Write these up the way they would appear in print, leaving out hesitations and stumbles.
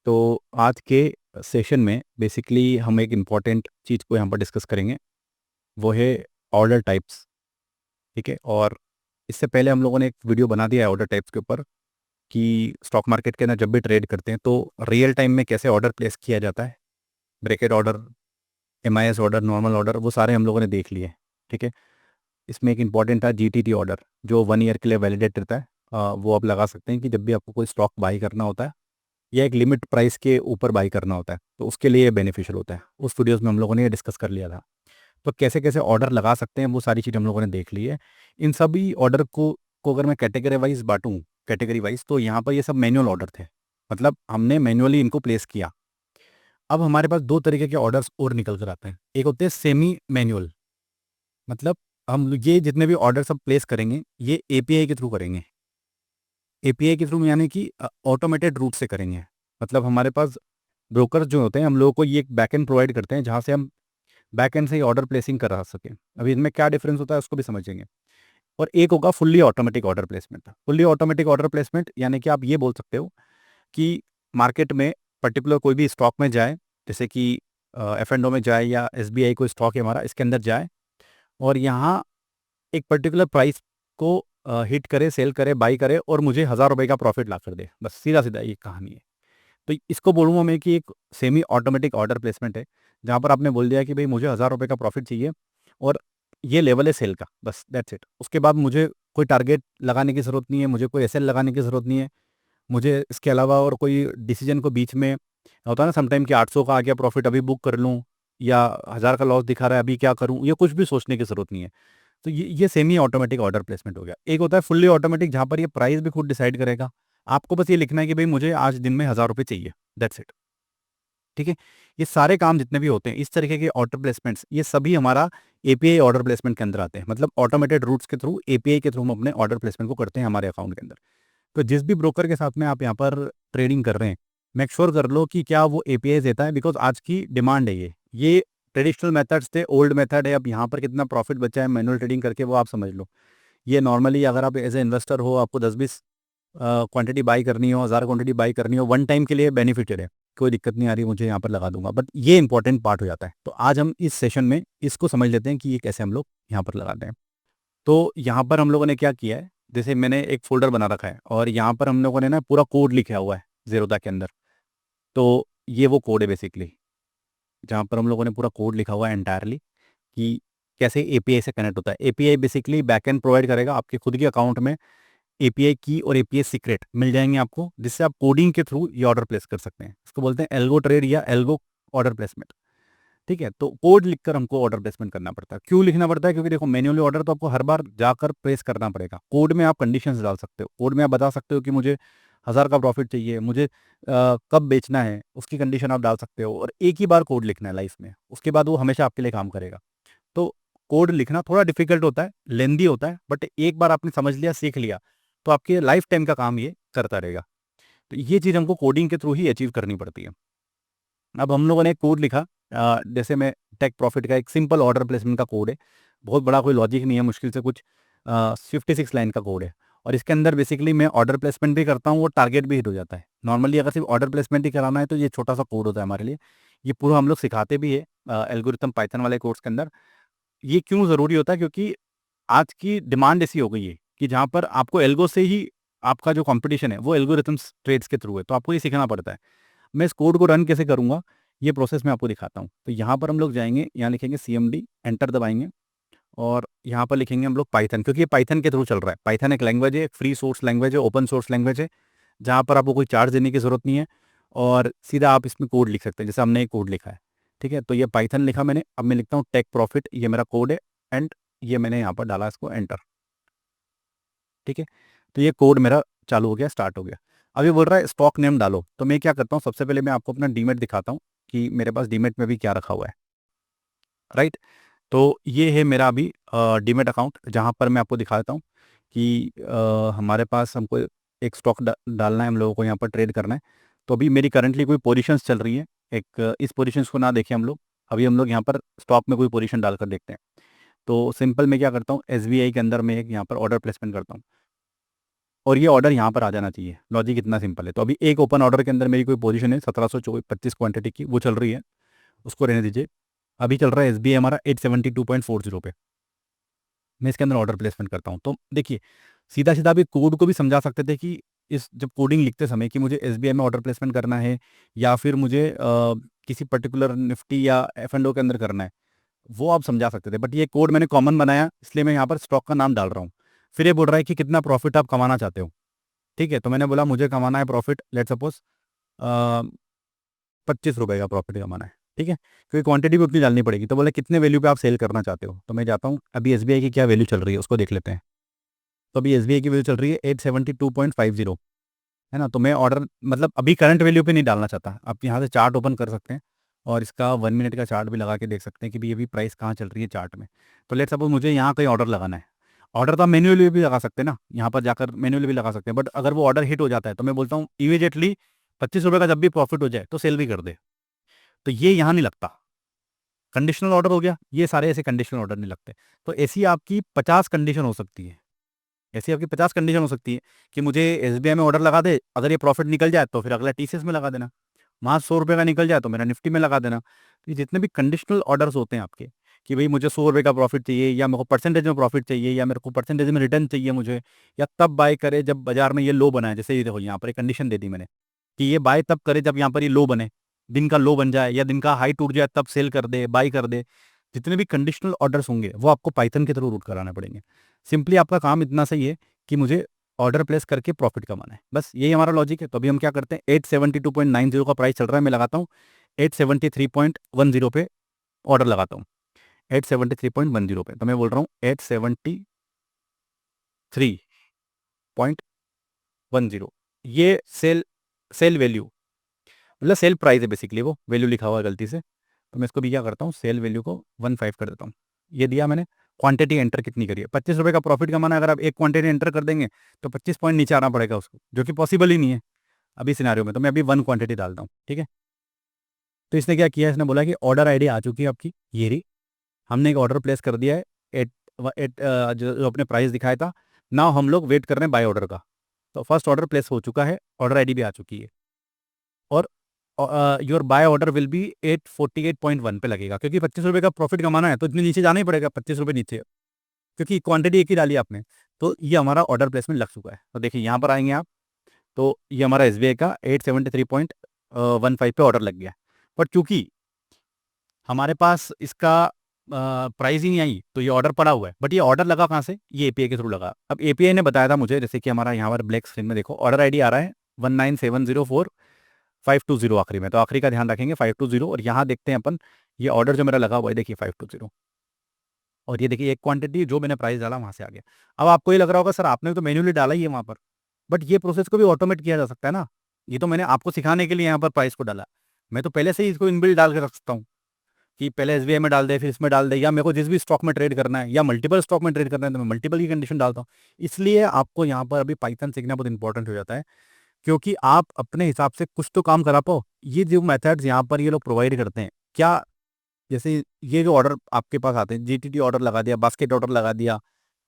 तो आज के सेशन में बेसिकली हम एक इम्पॉर्टेंट चीज़ को यहाँ पर डिस्कस करेंगे, वो है ऑर्डर टाइप्स। ठीक है, और इससे पहले हम लोगों ने एक वीडियो बना दिया है ऑर्डर टाइप्स के ऊपर कि स्टॉक मार्केट के अंदर जब भी ट्रेड करते हैं तो रियल टाइम में कैसे ऑर्डर प्लेस किया जाता है। Bracket order, MIS order, normal order, वो सारे हम लोगों ने देख लिए। ठीक है, इसमें एक इम्पॉर्टेंट था जीटीटी ऑर्डर, जो 1 ईयर के लिए वैलिडेट रहता है। वो आप लगा सकते हैं कि जब भी आपको कोई स्टॉक बाई करना होता है या एक लिमिट प्राइस के ऊपर बाई करना होता है तो उसके लिए बेनिफिशियल होता है। उस वीडियोस में हम लोगों ने ये डिस्कस कर लिया था। तो कैसे कैसे ऑर्डर लगा सकते हैं वो सारी चीज़ हम लोगों ने देख ली है। इन सभी ऑर्डर को अगर मैं कैटेगरी वाइज बांटूँ, कैटेगरी वाइज, तो यहाँ पर ये सब मैनुअल ऑर्डर थे। मतलब हमने मैनुअली इनको प्लेस किया। अब हमारे पास दो तरीके के ऑर्डर्स और निकल कर आते हैं। एक होते हैं सेमी मैनुअल, मतलब हम ये जितने भी ऑर्डर सब प्लेस करेंगे ये एपीआई के थ्रू करेंगे। एपीआई के थ्रू यानी कि ऑटोमेटेड रूट से करेंगे। मतलब हमारे पास ब्रोकर जो होते हैं हम लोगों को ये एक बैकएंड प्रोवाइड करते हैं जहाँ से हम बैकएंड से ही ऑर्डर प्लेसिंग करा सकें। अभी इनमें क्या डिफरेंस होता है उसको भी समझेंगे। और एक होगा fully automatic order placement. Fully automatic order placement यानी कि आप ये बोल सकते हो कि मार्केट में पर्टिकुलर कोई भी स्टॉक में जाए, जैसे कि एफ एंड ओ में जाए या एसबीआई कोई स्टॉक है हमारा, इसके अंदर जाए और यहाँ एक पर्टिकुलर प्राइस को हिट करे, सेल करे, बाई करे और मुझे 1,000 रुपये का प्रॉफिट ला कर दे। बस सीधा सीधा ये कहानी है। तो इसको बोलूँगा मैं कि एक सेमी ऑटोमेटिक ऑर्डर प्लेसमेंट है, जहाँ पर आपने बोल दिया कि भई मुझे 1,000 रुपये का प्रॉफिट चाहिए और ये लेवल है सेल का, बस दैट्स इट। उसके बाद मुझे कोई टारगेट लगाने की ज़रूरत नहीं है, मुझे कोई एसएल लगाने की ज़रूरत नहीं है। मुझे इसके अलावा और कोई डिसीजन को बीच में होता है ना समटाइम कि 800 का आ गया प्रॉफिट अभी बुक कर लूँ या 1,000 का लॉस दिखा रहा है अभी क्या करूँ, ये कुछ भी सोचने की ज़रूरत नहीं है। तो ये सेमी ऑटोमेटिक ऑर्डर प्लेसमेंट हो गया। एक होता है फुल्ली ऑटोमेटिक जहाँ पर ये प्राइस भी खुद डिसाइड करेगा। आपको बस ये लिखना है कि भई मुझे आज दिन में 1,000 रुपये चाहिए, दैट्स इट। ठीक है? ये सारे काम जितने भी होते हैं इस तरीके के ऑर्डर प्लेसमेंट्स, ये सभी हमारा एपीआई ऑर्डर प्लेसमेंट के अंदर आते हैं। मतलब ऑटोमेटेड रूट्स के थ्रू, एपीआई के थ्रू हम अपने ऑर्डर प्लेसमेंट को करते हैं हमारे अकाउंट के अंदर। तो जिस भी ब्रोकर के साथ में आप यहाँ पर ट्रेडिंग कर रहे हैं, मेक श्योर कर लो कि क्या वो एपीआई देता है, बिकॉज़ आज की डिमांड है ये। ये ट्रेडिशनल मेथड्स थे, ओल्ड मेथड है, अब यहाँ पर कितना प्रॉफिट बचा है मैनुअल ट्रेडिंग करके वो आप समझ लो। ये नॉर्मली अगर आप एज़ अ इन्वेस्टर हो, आपको 10-20 क्वांटिटी बाई करनी हो, 1000 क्वांटिटी बाई करनी हो, वन टाइम के लिए बेनिफिटेड है। कोई दिक्कत नहीं आ रही, मुझे यहाँ पर लगा दूँगा। बट ये इंपॉर्टेंट पार्ट हो जाता है। तो आज हम इस सेशन में इसको समझ लेते हैं कि ये कैसे हम लोग यहाँ पर लगाते हैं। तो यहाँ पर हम लोगों ने क्या किया है, जैसे मैंने एक फ़ोल्डर बना रखा है और यहाँ पर हम लोगों ने ना पूरा कोड लिखा हुआ है ज़ेरोधा के अंदर। तो ये वो कोड है बेसिकली, जहाँ पर हम लोगों ने पूरा कोड लिखा हुआ है एंटायरली कि कैसे एपीआई से कनेक्ट होता है। एपीआई बेसिकली बैकएंड प्रोवाइड करेगा आपके खुद के अकाउंट में। एपीआई की और एपीआई सीक्रेट मिल जाएँगे आपको, जिससे आप कोडिंग के थ्रू ये ऑर्डर प्लेस कर सकते हैं। इसको बोलते हैं एल्गो ट्रेड या एल्गो ऑर्डर प्लेसमेंट। ठीक है? तो कोड लिखकर हमको ऑर्डर प्लेसमेंट करना पड़ता है। क्यों लिखना पड़ता है? क्योंकि देखो मैन्युअली ऑर्डर तो आपको हर बार जाकर प्लेस करना पड़ेगा। कोड में आप कंडीशंस डाल सकते हो। कोड में आप बता सकते हो कि मुझे 1,000 का प्रॉफिट चाहिए, मुझे कब बेचना है, उसकी कंडीशन आप डाल सकते हो और एक ही बार कोड लिखना है लाइफ में। उसके बाद वो हमेशा आपके लिए काम करेगा। तो कोड लिखना थोड़ा डिफ़िकल्ट होता है, लेंदी होता है, बट एक बार आपने समझ लिया, सीख लिया, तो आपके लाइफ टाइम का काम ये करता रहेगा। तो ये चीज़ हमको कोडिंग के थ्रू ही अचीव करनी पड़ती है। अब हम लोगों ने कोड लिखा, जैसे मैं टेक प्रॉफिट का एक सिंपल ऑर्डर प्लेसमेंट का कोड है। बहुत बड़ा कोई लॉजिक नहीं है, मुश्किल से कुछ 56 लाइन का कोड है और इसके अंदर बेसिकली मैं ऑर्डर प्लेसमेंट भी करता हूँ और टारगेट भी हिट हो जाता है। नॉर्मली अगर सिर्फ ऑर्डर प्लेसमेंट ही कराना है तो ये छोटा-सा कोड होता है हमारे लिए। ये पूरा हम लोग सिखाते भी है एल्गोरिथम पाइथन वाले कोर्स के अंदर। ये क्यों ज़रूरी होता है? क्योंकि आज की डिमांड ऐसी हो गई है कि जहाँ पर आपको एल्गो से ही आपका जो कॉम्पिटिशन है वो एल्गोरिथम्स ट्रेड्स के थ्रू है, तो आपको ये सीखना पड़ता है। मैं इस कोड को रन कैसे करूँगा, ये प्रोसेस मैं आपको दिखाता हूँ। तो यहाँ पर हम लोग जाएँगे, यहाँ लिखेंगे सीएमडी, एंटर दबाएँगे और यहाँ पर लिखेंगे हम लोग पाइथन, क्योंकि ये पाइथन के थ्रू चल रहा है। पाइथन एक लैंग्वेज है, एक फ्री सोर्स लैंग्वेज है, ओपन सोर्स लैंग्वेज है, जहाँ पर आपको कोई चार्ज देने की ज़रूरत नहीं है और सीधा आप इसमें कोड लिख सकते हैं, जैसे हमने एक कोड लिखा है। ठीक है? तो ये पाइथन लिखा मैंने, अब मैं लिखता हूँ टेक प्रॉफिट, ये मेरा कोड है एंड ये मैंने यहाँ पर डाला इसको एंटर। ठीक है? तो ये कोड मेरा चालू हो गया, स्टार्ट हो गया। अब ये बोल रहा है स्टॉक नेम डालो, तो मैं क्या करता हूँ, सबसे पहले मैं आपको अपना डीमैट दिखाता हूँ कि मेरे पास डीमैट में भी क्या रखा हुआ है, राइट? तो ये है मेरा अभी डीमैट अकाउंट, जहाँ पर मैं आपको दिखा देता हूँ कि हमारे पास हमको एक स्टॉक डालना है, हम लोगों को यहाँ पर ट्रेड करना है। तो अभी मेरी करंटली कोई पोजीशंस चल रही है, एक इस पोजीशंस को ना देखें हम लोग, अभी हम लोग यहाँ पर स्टॉक में कोई पोजीशन डालकर देखते हैं। तो सिंपल मैं क्या करता हूँ, एसबीआई के अंदर मैं एक यहाँ पर ऑर्डर प्लेसमेंट करता हूँ। और ये ऑर्डर यहाँ पर आ जाना चाहिए। लॉजिक इतना सिंपल है। तो अभी एक ओपन ऑर्डर के अंदर मेरी कोई पोजीशन है 1725 क्वांटिटी की, वो चल रही है, उसको रहने दीजिए। अभी चल रहा है SBI हमारा 872.40 पे। मैं इसके अंदर ऑर्डर प्लेसमेंट करता हूँ। तो देखिए, सीधा सीधा भी कोड को भी समझा सकते थे कि इस जब कोडिंग लिखते समय कि मुझे SBI में ऑर्डर प्लेसमेंट करना है या फिर मुझे किसी पर्टिकुलर निफ्टी या F&O के अंदर करना है, वो आप समझा सकते थे। बट ये कोड मैंने कॉमन बनाया, इसलिए मैं यहाँ पर स्टॉक का नाम डाल रहा हूँ। फिर ये बोल रहा है कि कितना प्रॉफिट आप कमाना चाहते हो। ठीक है, तो मैंने बोला मुझे कमाना है प्रॉफिट, लेट सपोज 25 रुपये का प्रॉफिट कमाना है। ठीक है, क्योंकि क्वांटिटी भी उतनी डालनी पड़ेगी। तो बोले कितने वैल्यू पे आप सेल करना चाहते हो। तो मैं जाता हूँ, अभी SBI की क्या वैल्यू चल रही है उसको देख लेते हैं। तो अभी SBI की वैल्यू चल रही है 872.50, है ना। तो मैं ऑर्डर मतलब अभी करंट वैल्यू पे नहीं डालना चाहता। आप यहाँ से चार्ट ओपन कर सकते हैं और इसका 1 मिनट का चार्ट भी लगा के देख सकते हैं कि भी अभी प्राइस कहाँ चल रही है चार्ट में। तो लेट सपोज मुझे यहाँ कहीं ऑर्डर लगाना है। ऑर्डर तो आप मैन्युअली भी लगा सकते हैं ना, यहाँ पर जाकर मैन्युअली भी लगा सकते हैं। बट अगर वो ऑर्डर हिट हो जाता है तो मैं बोलता हूँ इमीडिएटली 25 रुपये का जब भी प्रॉफिट हो जाए तो सेल भी कर दे। तो ये यहाँ नहीं लगता, कंडीशनल ऑर्डर हो गया। ये सारे ऐसे कंडीशनल ऑर्डर नहीं लगते। तो ऐसी आपकी 50 कंडीशन हो सकती है। ऐसी आपकी 50 कंडीशन हो सकती है कि मुझे SBI में ऑर्डर लगा दे, अगर ये प्रॉफिट निकल जाए तो फिर अगला TCS में लगा देना, वहाँ 100 रुपये का निकल जाए तो मेरा निफ्टी में लगा देना। तो ये जितने भी कंडीशनल ऑर्डर्स होते हैं आपके कि भाई मुझे 100 रुपये का प्रॉफिट चाहिए, या मेरे को परसेंटेज में प्रॉफिट चाहिए, या मेरे को परसेंटेज में रिटर्न चाहिए मुझे, या तब बाय करे जब बाजार में ये लो बनाए। जैसे ये देखो यहाँ पर एक कंडीशन दे दी मैंने कि ये बाय तब करे जब यहाँ पर ये लो बने, दिन का लो बन जाए या दिन का हाई टूट जाए तब सेल कर दे, बाय कर दे। जितने भी कंडीशनल ऑर्डर्स होंगे वो आपको पाइथन के थ्रू रूट कराने पड़ेंगे। सिंपली आपका काम इतना सही है कि मुझे ऑर्डर प्लेस करके प्रॉफिट कमाना है, बस यही हमारा लॉजिक है। तो अभी हम क्या करते हैं, 872.90 का प्राइस चल रहा है, मैं लगाता हूँ 873.10 पे ऑर्डर लगाता हूँ। 873.10 पे, तो मैं बोल रहा हूँ 873.10। ये सेल सेल वैल्यू मतलब सेल प्राइस है बेसिकली, वो वैल्यू लिखा हुआ है गलती से। तो मैं इसको भी क्या करता हूँ, सेल वैल्यू को 15 कर देता हूँ। ये दिया मैंने। क्वांटिटी एंटर कितनी करी है, 25 रुपये का प्रॉफिट कमाना है। अगर आप एक क्वांटिटी एंटर कर देंगे तो 25 पॉइंट नीचे आना पड़ेगा उसको, जो कि पॉसिबल ही नहीं है अभी सिनेरियो में। तो मैं अभी 1 क्वांटिटी डालता हूँ। ठीक है, तो इसने क्या किया, इसने बोला कि ऑर्डर आईडी आ चुकी है आपकी, ये रही। हमने एक ऑर्डर प्लेस कर दिया है एट एट जो अपने प्राइस दिखाया था। नाउ हम लोग वेट कर रहे हैं बाय ऑर्डर का। तो फर्स्ट ऑर्डर प्लेस हो चुका है, ऑर्डर आईडी भी आ चुकी है, और your buy order will be 848.1 पे लगेगा, क्योंकि 25 रुपये का प्रॉफिट कमाना है तो इतने नीचे जाना ही पड़ेगा, 25 रुपये नीचे, क्योंकि क्वांटिटी एक ही डाली आपने। तो ये हमारा ऑर्डर प्लेसमेंट लग चुका है। तो देखिए यहाँ पर आएंगे आप, तो ये हमारा SBI का 873.15 पे ऑर्डर लग गया। बट चूंकि हमारे पास इसका प्राइस ही नहीं आई तो ये ऑर्डर पड़ा हुआ है। बट ये ऑर्डर लगा कहाँ से, ये API के थ्रू लगा। अब API ने बताया था मुझे, जैसे कि हमारा यहाँ पर ब्लैक स्क्रीन में देखो ऑर्डर आईडी आ रहा है 19704 520 आखिरी में। तो आखिरी का ध्यान रखेंगे 520, और यहाँ देखते हैं अपन ये ऑर्डर जो मेरा लगा हुआ है, देखिए 520, और ये देखिए एक क्वांटिटी जो मैंने प्राइस डाला वहाँ से आ गया। अब आपको ये लग रहा होगा सर आपने तो मैन्युअली डाला ही है वहाँ पर, बट ये प्रोसेस को भी ऑटोमेट किया जा सकता है ना। ये तो मैंने आपको सिखाने के लिए यहाँ पर प्राइस को डाला। मैं तो पहले से ही इसको इनबिल्ट डाल के रख सकता हूँ कि पहले SBI में डाल दे, फिर इसमें डाल दे, या मेरे को जिस भी स्टॉक में ट्रेड करना है या मल्टीपल स्टॉक में ट्रेड करना है तो मैं मल्टीपल की कंडीशन डालता हूँ। इसलिए आपको यहाँ पर अभी पाइथन सीखना बहुत इंपॉर्टेंट हो जाता है, क्योंकि आप अपने हिसाब से कुछ तो काम करा पाओ। ये जो मेथड्स यहाँ पर ये लोग प्रोवाइड करते हैं क्या, जैसे ये जो ऑर्डर आपके पास आते हैं, GTT ऑर्डर लगा दिया, बास्केट ऑर्डर लगा दिया,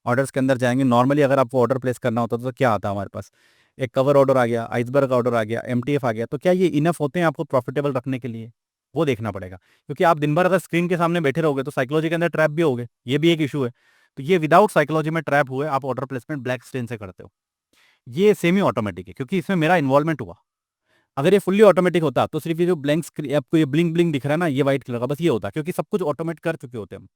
ऑर्डर्स के अंदर जाएंगे। नॉर्मली अगर आपको ऑर्डर प्लेस करना होता तो क्या आता है हमारे पास, एक कवर ऑर्डर आ गया, आइसबर्ग ऑर्डर आ गया, MTF आ गया। तो क्या ये इनफ होते हैं आपको प्रॉफिटेबल रखने के लिए, वो देखना पड़ेगा। क्योंकि आप दिन भर अगर स्क्रीन के सामने बैठे रहोगे तो साइकोलॉजी के अंदर ट्रैप भी होगे, ये भी एक इशू है। तो ये विदाउट साइकोलॉजी में ट्रैप हुए आप ऑर्डर प्लेसमेंट ब्लैक स्क्रीन से करते हो। ये सेमी ऑटोमेटिक है क्योंकि इसमें मेरा इन्वॉल्वमेंट हुआ। अगर ये फुल्ली ऑटोमेटिक होता तो सिर्फ ये जो ब्लैंक स्क्रीन आपको ये ब्लिंक ब्लिंक दिख रहा है ना, ये व्हाइट कलर का, बस ये होता, क्योंकि सब कुछ ऑटोमेट कर चुके होते हैं हम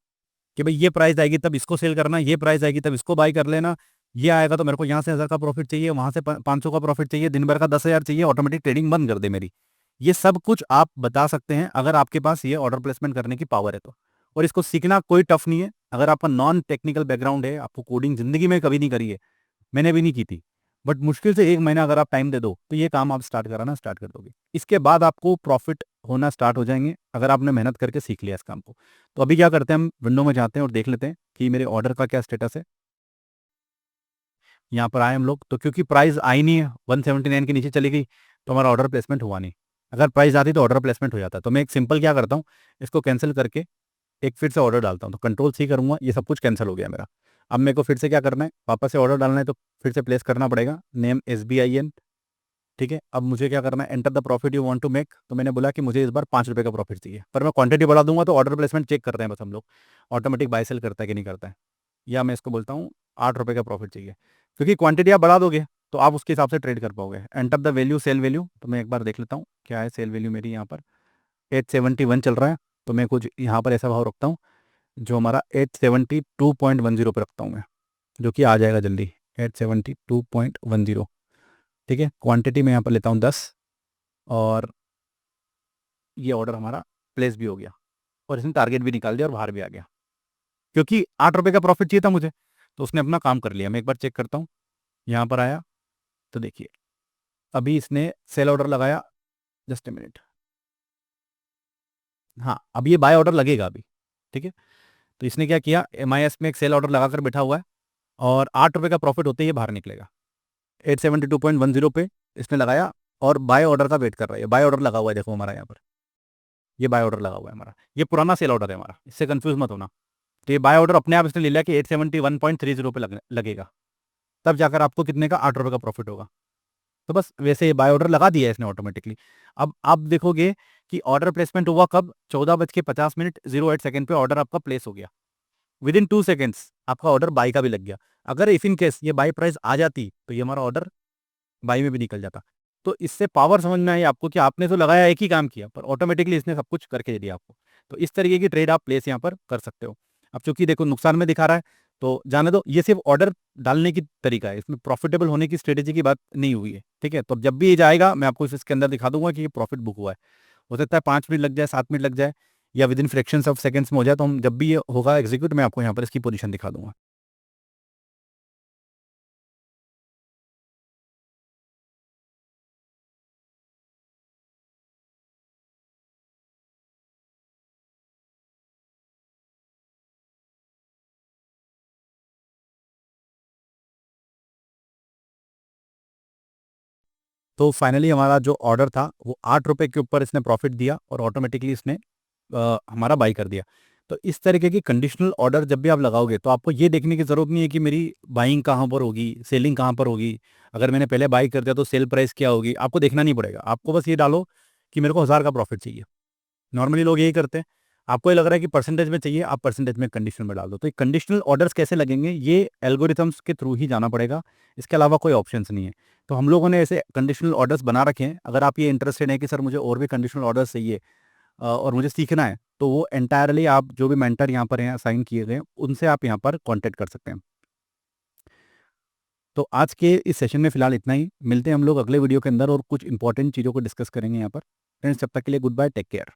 कि भाई ये प्राइस आएगी तब इसको सेल करना, ये प्राइस आएगी तब इसको बाय कर लेना, ये आएगा तो मेरे को यहाँ से 1000 का प्रॉफिट चाहिए, वहां से 500 का प्रॉफिट चाहिए, दिन भर का 10,000 चाहिए, ऑटोमेटिक ट्रेडिंग बंद कर दे मेरी। ये सब कुछ आप बता सकते हैं अगर आपके पास ये ऑर्डर प्लेसमेंट करने की पावर है तो। और इसको सीखना कोई टफ नहीं है। अगर आपका नॉन टेक्निकल बैकग्राउंड है, आपको कोडिंग जिंदगी में कभी नहीं करी है, मैंने भी नहीं की थी, बट मुश्किल से 1 महीना अगर आप टाइम दे दो तो ये काम आप स्टार्ट कराना स्टार्ट कर दोगे। इसके बाद आपको प्रॉफिट होना स्टार्ट हो जाएंगे अगर आपने मेहनत करके सीख लिया इस काम को। तो अभी क्या करते हैं, हम विंडो में जाते हैं और देख लेते हैं कि मेरे ऑर्डर का क्या स्टेटस है। यहाँ पर आए हम लोग, तो क्योंकि प्राइस आई नहीं है, 179 के नीचे चली गई, तो हमारा ऑर्डर प्लेसमेंट हुआ नहीं। अगर प्राइस आती तो ऑर्डर प्लेसमेंट हो जाता। तो मैं एक सिंपल क्या करता हूँ, इसको कैंसिल करके एक फिर से ऑर्डर डालता हूँ। तो Ctrl+C करूँगा, ये सब कुछ कैंसिल हो गया मेरा। अब मेरे को फिर से क्या करना है, वापस से ऑर्डर डालना है, तो फिर से प्लेस करना पड़ेगा, नेम SBIN। ठीक है, अब मुझे क्या करना है, enter the profit you want to make. तो मैंने बोला कि मुझे इस बार 5 रुपये का प्रॉफिट चाहिए, पर मैं क्वांटिटी बढ़ा दूंगा तो ऑर्डर प्लेसमेंट चेक कर रहे हैं बस हम लोग, ऑटोमेटिक बाय सेल करता है कि नहीं करता है। या मैं इसको बोलता हूँ 8 रुपये का प्रॉफिट चाहिए, क्योंकि क्वांटिटी आप बढ़ा दोगे तो आप उसके हिसाब से ट्रेड कर पाओगे। Enter the value, sell value, तो मैं एक बार देख लेता हूँ क्या है सेल वैल्यू मेरी। यहाँ पर 871 चल रहा है, तो मैं कुछ यहाँ पर ऐसा भाव रखता हूँ जो हमारा 872.10 पे रखता हूँ मैं, जो कि आ जाएगा जल्दी, 872.10। ठीक है, क्वांटिटी में यहाँ पर लेता हूँ 10, और ये ऑर्डर हमारा प्लेस भी हो गया, और इसने टारगेट भी निकाल दिया और बाहर भी आ गया, क्योंकि 8 रुपये का प्रॉफिट चाहिए था मुझे, तो उसने अपना काम कर लिया। मैं एक बार चेक करता हूँ, यहाँ पर आया तो देखिए अभी इसने सेल ऑर्डर लगाया, जस्ट ए मिनट, हाँ अब ये बाय ऑर्डर लगेगा अभी। ठीक है, तो इसने क्या किया, MIS में एक सेल ऑर्डर लगाकर बैठा हुआ है, और 8 रुपये का प्रॉफिट होते ही ये बाहर निकलेगा। 872.10 पे इसने लगाया, और बाय ऑर्डर का वेट कर रहा है। बाय ऑर्डर लगा हुआ है, देखो हमारा यहाँ पर ये बाय ऑर्डर लगा हुआ है हमारा, ये पुराना सेल ऑर्डर है हमारा, इससे कंफ्यूज मत होना। तो ये बाय ऑर्डर अपने आप इसने ले लिया कि 871.30 पे लगेगा, तब जाकर आपको कितने का, 8 रुपये का प्रॉफिट होगा। तो बस वैसे बाय ऑर्डर लगा दिया है इसने ऑटोमेटिकली। अब आप देखोगे कि ऑर्डर प्लेसमेंट हुआ कब, 14:50 08 पे ऑर्डर आपका प्लेस हो गया। विद इन 2 सेकेंड्स आपका ऑर्डर बाई का भी लग गया। अगर इफ इन केस ये बाई प्राइस आ जाती तो ये हमारा ऑर्डर बाई में भी निकल जाता। तो इससे पावर समझ में आई आपको कि आपने तो लगाया, एक ही काम किया, पर ऑटोमेटिकली इसने सब कुछ करके दे दिया आपको। तो इस तरीके की ट्रेड आप प्लेस यहाँ पर कर सकते हो। अब चूंकि देखो नुकसान में दिखा रहा है, तो जाने दो, ये सिर्फ ऑर्डर डालने की तरीका है, इसमें प्रॉफिटेबल होने की स्ट्रेटेजी की बात नहीं हुई है। ठीक है, तो अब जब भी ये जाएगा मैं आपको इसके अंदर दिखा दूंगा कि ये प्रॉफिट बुक हुआ है। हो सकता है 5 मिनट लग जाए, 7 मिनट लग जाए, या with in fractions of seconds में हो जाए। तो हम जब भी ये होगा एग्जीक्यूट, मैं आपको यहाँ पर इसकी पोजीशन दिखा दूंगा। तो फाइनली हमारा जो ऑर्डर था वो 8 रुपये के ऊपर इसने प्रॉफिट दिया, और ऑटोमेटिकली इसने हमारा बाई कर दिया। तो इस तरीके की कंडीशनल ऑर्डर जब भी आप लगाओगे तो आपको ये देखने की ज़रूरत नहीं है कि मेरी बाइंग कहाँ पर होगी, सेलिंग कहाँ पर होगी। अगर मैंने पहले बाई कर दिया तो सेल प्राइस क्या होगी, आपको देखना नहीं पड़ेगा। आपको बस ये डालो कि मेरे को 1000 का प्रॉफिट चाहिए। नॉर्मली लोग यही करते हैं। आपको ये लग रहा है कि परसेंटेज में चाहिए, आप परसेंटेज में कंडीशन में डाल दो। तो ये कंडीशनल ऑर्डर्स कैसे लगेंगे, ये एल्गोरिथम्स के थ्रू ही जाना पड़ेगा, इसके अलावा कोई ऑप्शंस नहीं है। तो हम लोगों ने ऐसे कंडीशनल ऑर्डर्स बना रखे हैं। अगर आप ये इंटरेस्टेड हैं कि सर मुझे और भी कंडीशनल ऑर्डर्स चाहिए और मुझे सीखना है, तो वो एंटायरली आप जो भी मेंटर यहाँ पर हैं असाइन किए गए हैं, उनसे आप यहाँ पर कॉन्टेक्ट कर सकते हैं। तो आज के इस सेशन में फिलहाल इतना ही। मिलते हैं हम लोग अगले वीडियो के अंदर, और कुछ इंपॉर्टेंट चीज़ों को डिस्कस करेंगे यहाँ पर। फ्रेंड्स, तब तक के लिए गुड बाय, टेक केयर।